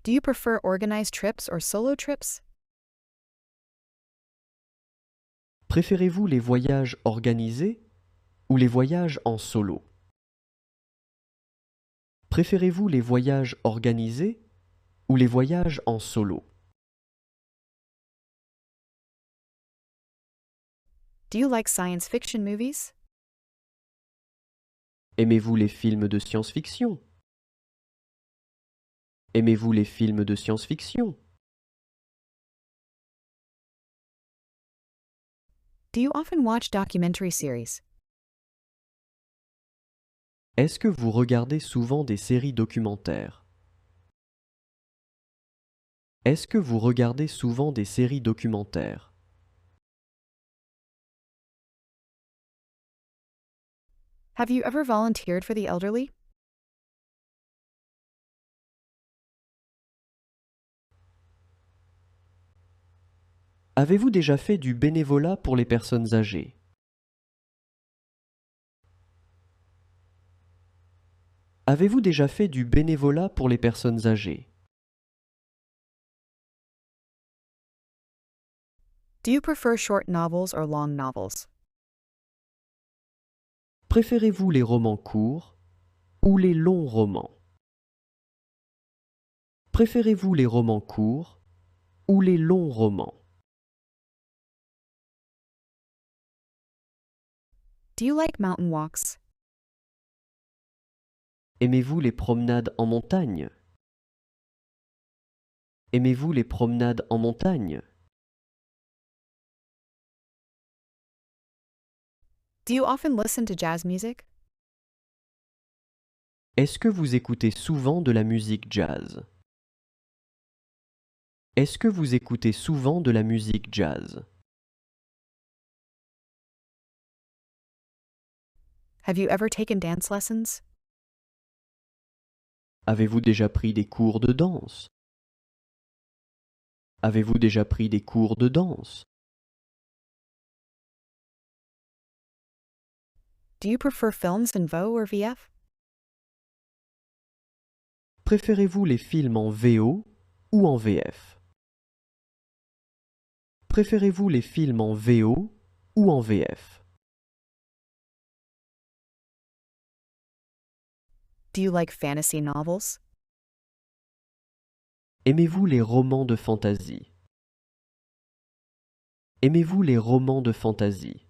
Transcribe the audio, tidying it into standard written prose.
Do you prefer organized trips or solo trips? Préférez-vous les voyages organisés ou les voyages en solo? Préférez-vous les voyages organisés ou les voyages en solo? Do you like science fiction movies? Aimez-vous les films de science-fiction? Aimez-vous les films de science-fiction? Do you often watch documentary series? Est-ce que vous regardez souvent des séries documentaires? Est-ce que vous regardez souvent des séries documentaires? Have you ever volunteered for the elderly? Avez-vous déjà fait du bénévolat pour les personnes âgées? Avez-vous déjà fait du bénévolat pour les personnes âgées? Do you prefer short novels or long novels? Préférez-vous les romans courts ou les longs romans? Préférez-vous les romans courts ou les longs romans? Do you like mountain walks? Aimez-vous les promenades en montagne? Aimez-vous les promenades en montagne? Do you often listen to jazz music? Est-ce que vous écoutez souvent de la musique jazz? Est-ce que vous écoutez souvent de la musique jazz? Have you ever taken dance lessons? Avez-vous déjà pris des cours de danse? Avez-vous déjà pris des cours de danse? Do you prefer films in VO or VF? Préférez-vous les films en VO ou en VF? Préférez-vous les films en VO ou en VF? Do you like fantasy novels? Aimez-vous les romans de fantasy? Aimez-vous les romans de fantasy?